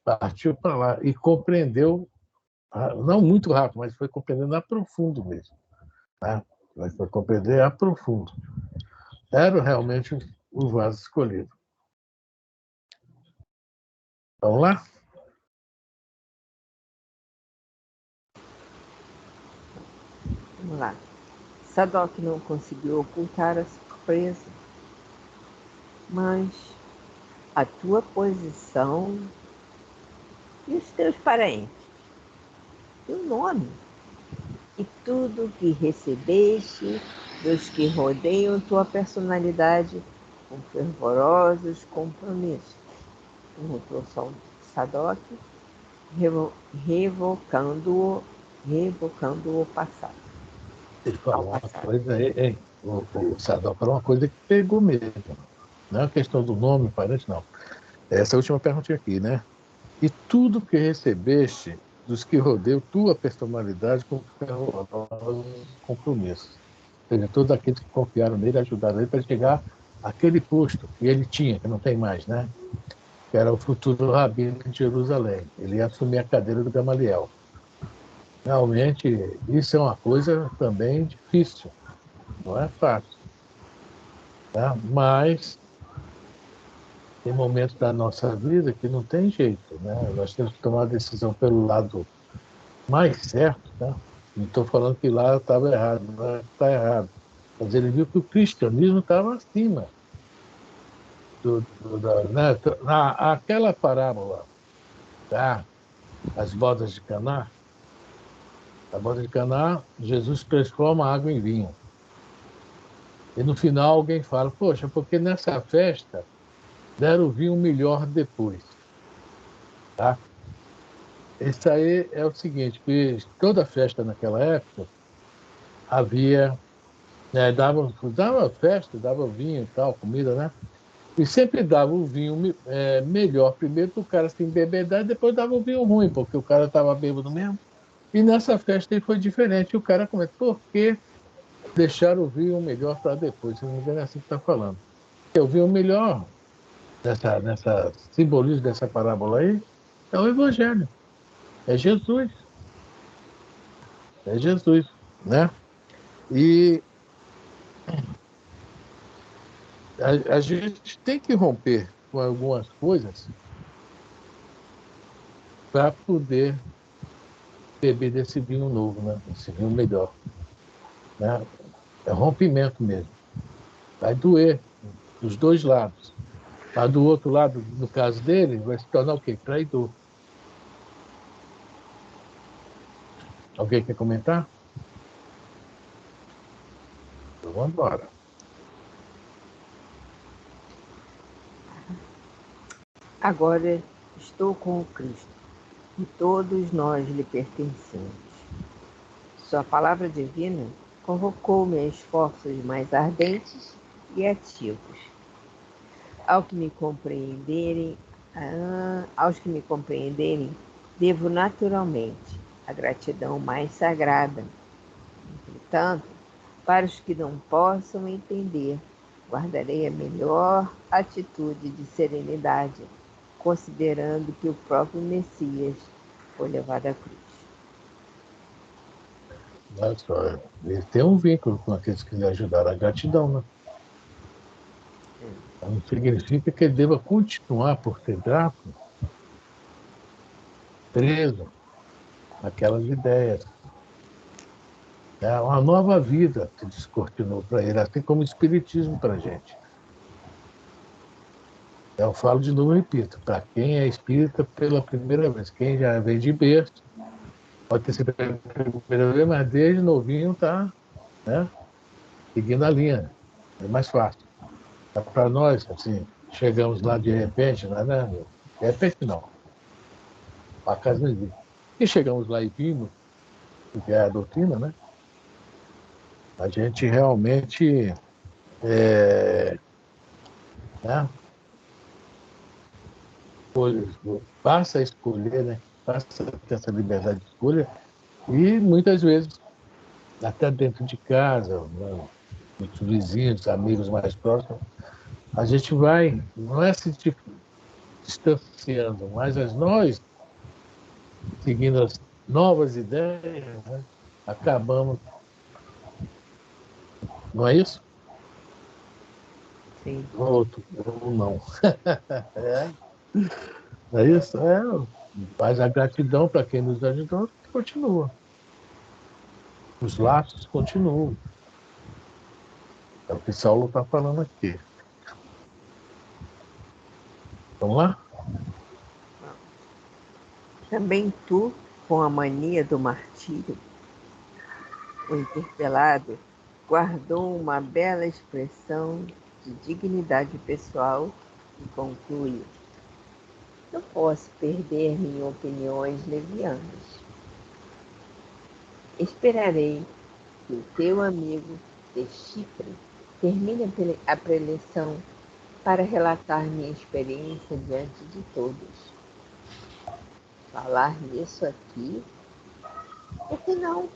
Partiu para lá e compreendeu, não muito rápido, mas foi compreendendo a profundo mesmo. Tá? Mas foi compreender a profundo. Era realmente o vaso escolhido. Vamos lá? Vamos lá. Sadoc não conseguiu ocultar a surpresa, mas a tua posição e os teus parentes, teu nome e tudo que recebeste dos que rodeiam tua personalidade com fervorosos compromissos. Interrompeu Sadoc, revocando o passado. Ele falou uma coisa, o Sadoc falou uma coisa que pegou mesmo. Não é uma questão do nome, parente, não. Essa última perguntinha aqui, né? E tudo que recebeste dos que rodeiam tua personalidade com fervorosos compromissos. Ou seja, todos aqueles que confiaram nele, ajudaram ele para chegar àquele posto que ele tinha, que não tem mais, né? Que era o futuro rabino de Jerusalém. Ele ia assumir a cadeira do Gamaliel. Realmente, isso é uma coisa também difícil. Não é fácil. Tá? Mas tem momentos da nossa vida que não tem jeito, né? Nós temos que tomar a decisão pelo lado mais certo, tá? Não estou falando que lá estava errado, não está errado. Mas ele viu que o cristianismo estava acima né? Aquela parábola, tá? As bodas de Caná, a boda de Caná, Jesus transforma a água em vinho. E no final alguém fala, poxa, porque nessa festa deram o vinho melhor depois. Tá? Isso aí é o seguinte, que toda festa naquela época havia, né, dava festa, dava vinho e tal, comida, né? E sempre dava o vinho melhor primeiro para o cara se embebedar e depois dava o vinho ruim, porque o cara estava bêbado mesmo. E nessa festa aí foi diferente. E o cara comenta, por que deixar o vinho melhor para depois? Se não me engano é assim que está falando. O vinho melhor, nessa simbolismo dessa parábola aí, é o Evangelho. É Jesus. É Jesus, né? E a gente tem que romper com algumas coisas para poder beber desse vinho novo, né? Esse vinho melhor. Né? É rompimento mesmo. Vai doer dos dois lados. Mas do outro lado, no caso dele, vai se tornar o quê? Traidor. Alguém quer comentar? Então, vamos embora. Agora estou com o Cristo e todos nós lhe pertencemos. Sua palavra divina convocou-me a esforços mais ardentes e ativos. Aos que me compreenderem, devo naturalmente a gratidão mais sagrada. Entretanto, para os que não possam entender, Guardarei a melhor atitude de serenidade, considerando que o próprio Messias foi levado à cruz. Olha só, ele tem um vínculo com aqueles que lhe ajudaram, a gratidão, né? Não significa que ele deva continuar por ser grato, preso naquelas ideias. É uma nova vida que descortinou para ele, assim como o Espiritismo para a gente. Eu falo de novo e repito, para quem é espírita pela primeira vez, quem já veio de berço, pode ter sido pela primeira vez, mas desde novinho está, né, seguindo a linha. É mais fácil. Para nós, assim, chegamos lá de repente, né? De repente não. A casa não existe. E chegamos lá e vimos o que é a doutrina, né? A gente realmente né, passa a escolher, né? Passa a ter essa liberdade de escolha e muitas vezes, até dentro de casa, né, muitos vizinhos, amigos mais próximos, a gente vai, não é se distanciando, mas nós, seguindo as novas ideias, né, acabamos. Não é isso? Sim. Ou não. É, é isso? É, mas a gratidão para quem nos ajudou continua. Os laços continuam. É o que Saulo está falando aqui. Vamos lá? Também tu, com a mania do martírio, o interpelado guardou uma bela expressão de dignidade pessoal e concluiu: não posso perder-me em opiniões levianas. Esperarei que o teu amigo de Chipre termine a preleção para relatar minha experiência diante de todos. Falar nisso aqui? Por que não?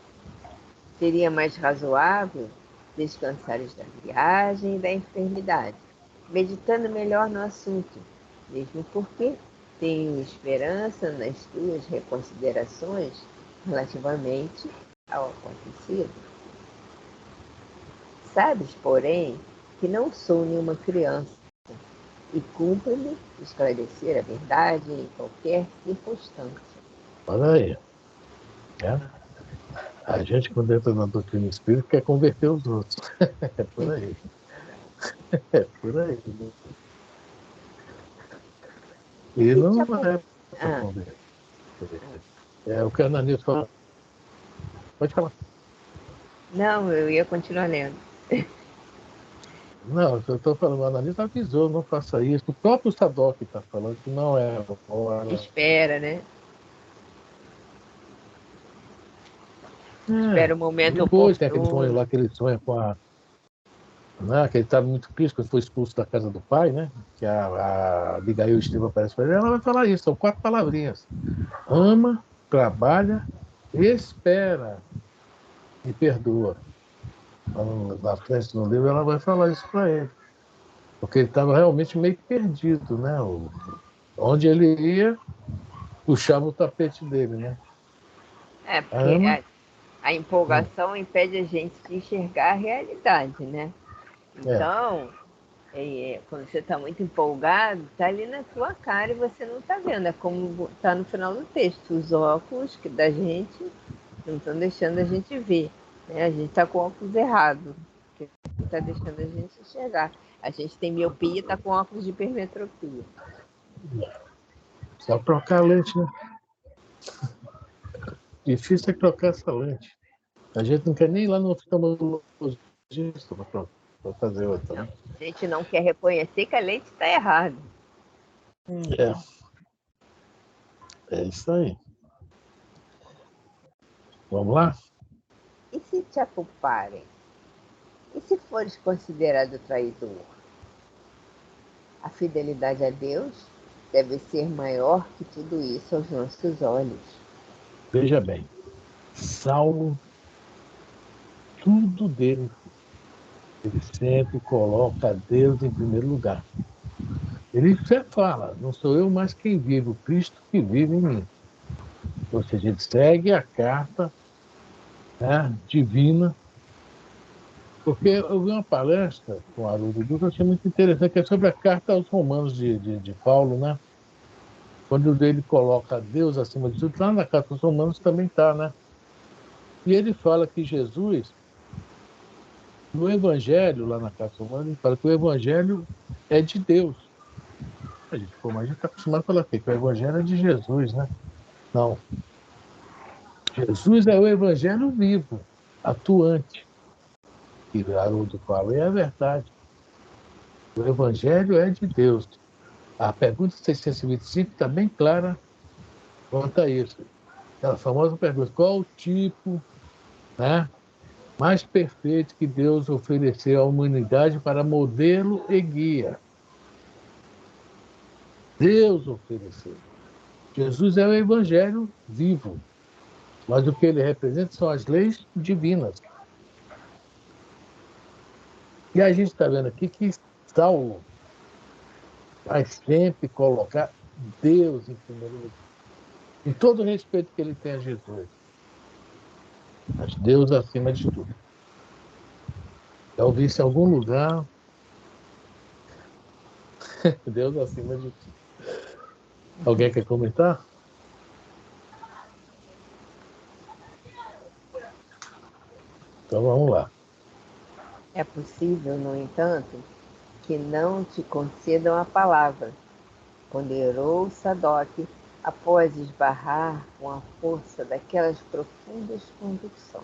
Seria mais razoável descansares da viagem e da enfermidade, meditando melhor no assunto, mesmo porque tenho esperança nas tuas reconsiderações relativamente ao acontecido. Sabes, porém, que não sou nenhuma criança e cumpre-me esclarecer a verdade em qualquer circunstância. Olha aí. É. A gente, quando entra na doutrina espírita, quer converter os outros. É por aí. É por aí. E não é para converter. É o que a Ananias fala. Pode falar. Não, eu ia continuar lendo. Não, eu estou falando, a Ananias avisou, não faça isso. O próprio Sadoc está falando que não é hora. Espera, né? É, Espera o momento depois tem aquele sonho oportuno. lá que ele sonha com a. Né, que ele estava muito triste quando foi expulso da casa do pai, né? Que a Abigail Estevam aparece para ele, ela vai falar isso, são 4 palavrinhas. Ama, trabalha, espera e perdoa. Na frente do livro ela vai falar isso para ele. Porque ele estava realmente meio perdido, né? Onde ele ia, puxava o tapete dele, né? É, porque Ama. a empolgação impede a gente de enxergar a realidade, né? Então, quando você está muito empolgado, está ali na tua cara e você não está vendo. É como está no final do texto. Os óculos da gente não estão deixando a gente ver. Né? A gente está com óculos errado, que não está deixando a gente enxergar. A gente tem miopia e está com óculos de hipermetropia. Só trocar a lente, né? Difícil é trocar essa lente. A gente não quer nem ir lá no oftalmologista para fazer outra. Não, Né? a gente não quer reconhecer que a lente está errada. É isso aí. Vamos lá? E se te aculparem? E se fores considerado traidor? A fidelidade a Deus deve ser maior que tudo isso aos nossos olhos. Veja bem, Saulo, tudo dele Ele sempre coloca Deus em primeiro lugar. Ele sempre fala, não sou eu mais quem vive, o Cristo que vive em mim. Ou seja, ele segue a carta, né, divina, porque eu vi uma palestra com o Haroldo Dutra, eu achei muito interessante, que é sobre a carta aos Romanos de Paulo, né? Quando ele coloca Deus acima de tudo, lá na carta aos Romanos também está, né? E ele fala que Jesus, no Evangelho, lá na carta aos Romanos, ele fala que o Evangelho é de Deus. Mas a gente está acostumado a falar aqui, que o Evangelho é de Jesus, né? Não. Jesus é o Evangelho vivo, atuante, que Haroldo fala, e é verdade. O Evangelho é de Deus. A pergunta 625 está bem clara quanto a isso. Aquela famosa pergunta: qual o tipo, né, mais perfeito que Deus ofereceu à humanidade para modelo e guia? Deus ofereceu. Jesus é o Evangelho vivo, mas o que ele representa são as leis divinas. E a gente está vendo aqui que Saulo vai sempre colocar Deus em primeiro lugar. Em todo o respeito que ele tem a Jesus. Mas Deus acima de tudo. Já ouvi isso em algum lugar. Deus acima de tudo. Alguém quer comentar? Então vamos lá. É possível, no entanto, que não te concedam a palavra, ponderou Sadoc após esbarrar com a força daquelas profundas convicções.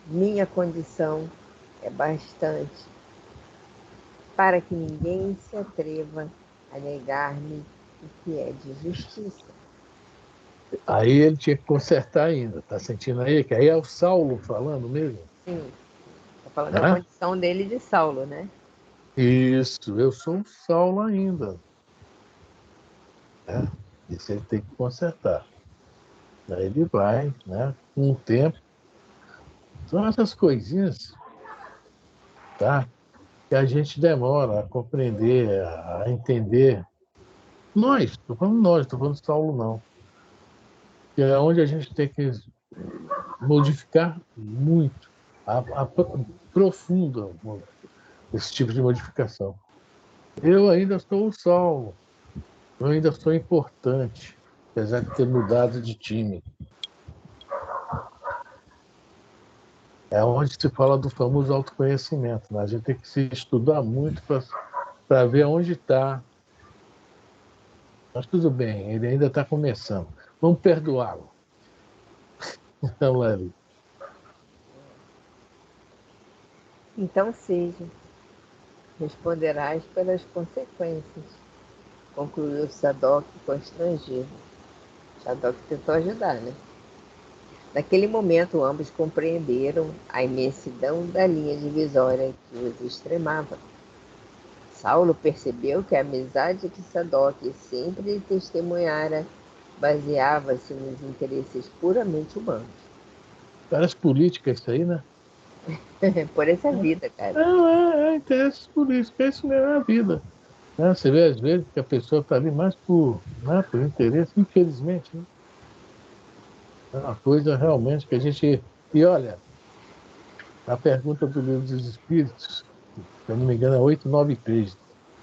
Minha condição é bastante para que ninguém se atreva a negar-me o que é de justiça. Aí ele tinha que consertar ainda. Tá sentindo aí? Que aí é o Saulo falando mesmo? Sim, está falando da condição dele de Saulo, né? Isso, eu sou um Saulo ainda. Isso ele tem que consertar. Daí ele vai, né? Com o tempo. São essas coisinhas, tá? Que a gente demora a compreender, a entender. Nós, estou falando nós, estou falando Saulo não. Que é onde a gente tem que modificar muito, profunda esse tipo de modificação. Eu ainda sou o Saulo, eu ainda sou importante, apesar de ter mudado de time. É onde se fala do famoso autoconhecimento, né? A gente tem que se estudar muito para ver onde está. Mas tudo bem, ele ainda está começando. Vamos perdoá-lo. Então, Lely. Então seja, responderás pelas consequências, concluiu Sadoc constrangido. Sadoc tentou ajudar, né? Naquele momento, ambos compreenderam a imensidão da linha divisória que os extremava. Saulo percebeu que a amizade que Sadoc sempre testemunhara baseava-se nos interesses puramente humanos. Parece política isso aí, né? Por essa vida, cara. É interesses políticos, é isso mesmo, é a vida. Né? Você vê, às vezes, que a pessoa está ali mais né, por interesse, infelizmente. Né? É uma coisa realmente que a gente. E olha, a pergunta do Livro dos Espíritos, se eu não me engano, é 893.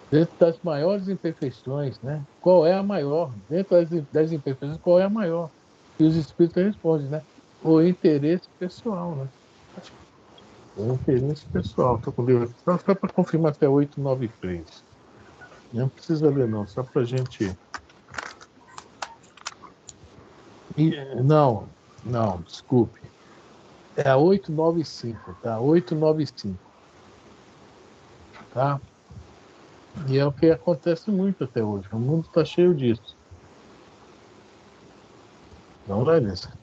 Dentro das maiores imperfeições, né? Qual é a maior? Dentro das imperfeições, qual é a maior? E os espíritos respondem, né? O interesse pessoal, né? O interesse pessoal. Estou com o livro aqui, só para confirmar até 893. Não precisa ler, não, só para a gente. Não, não, desculpe. É a 895, tá? 895. Tá? E é o que acontece muito até hoje. O mundo está cheio disso. Não, Larissa?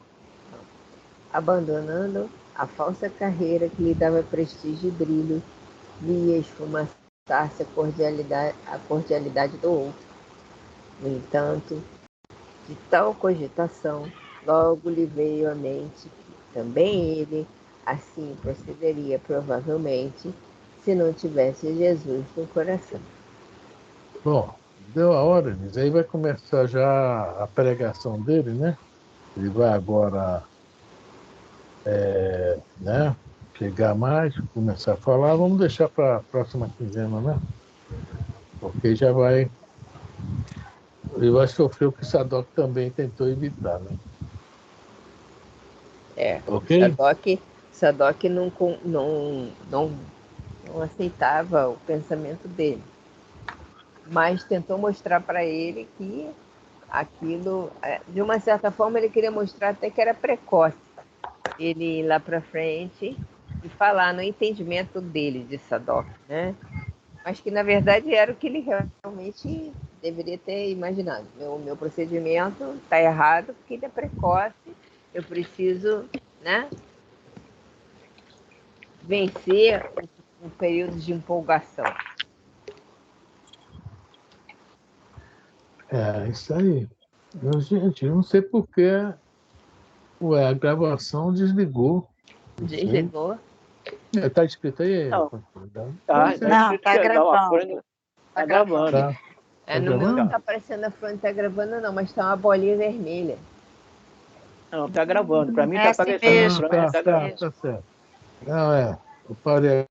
Abandonando a falsa carreira que lhe dava prestígio e brilho, via esfumaçar-se a cordialidade do outro. No entanto, de tal cogitação, logo lhe veio à mente também ele assim procederia provavelmente se não tivesse Jesus no coração. Bom, deu a hora, Elis. Aí vai começar já a pregação dele, né? Ele vai agora né, chegar mais, começar a falar. Vamos deixar para a próxima quinzena, né? Porque já vai. Ele vai sofrer o que Sadoc também tentou evitar, né? Ok? Sadoc não aceitava o pensamento dele, mas tentou mostrar para ele que aquilo, de uma certa forma, ele queria mostrar até que era precoce. Ele ir lá para frente e falar no entendimento dele de Sadoc, né? Mas que, na verdade, era o que ele realmente deveria ter imaginado. Meu procedimento está errado porque ele é precoce, eu preciso, né, vencer um período de empolgação. Isso aí. Gente, eu não sei porque a gravação desligou. Desligou? Tá escrito aí? Não. Não, tá gravando. Tá gravando. Tá No meu não gravando? tá aparecendo a Fran, tá gravando não, mas tá uma bolinha vermelha. Não, tá gravando. Para mim É tá assim aparecendo. mesmo, Tá Tá certo. Não, eu parei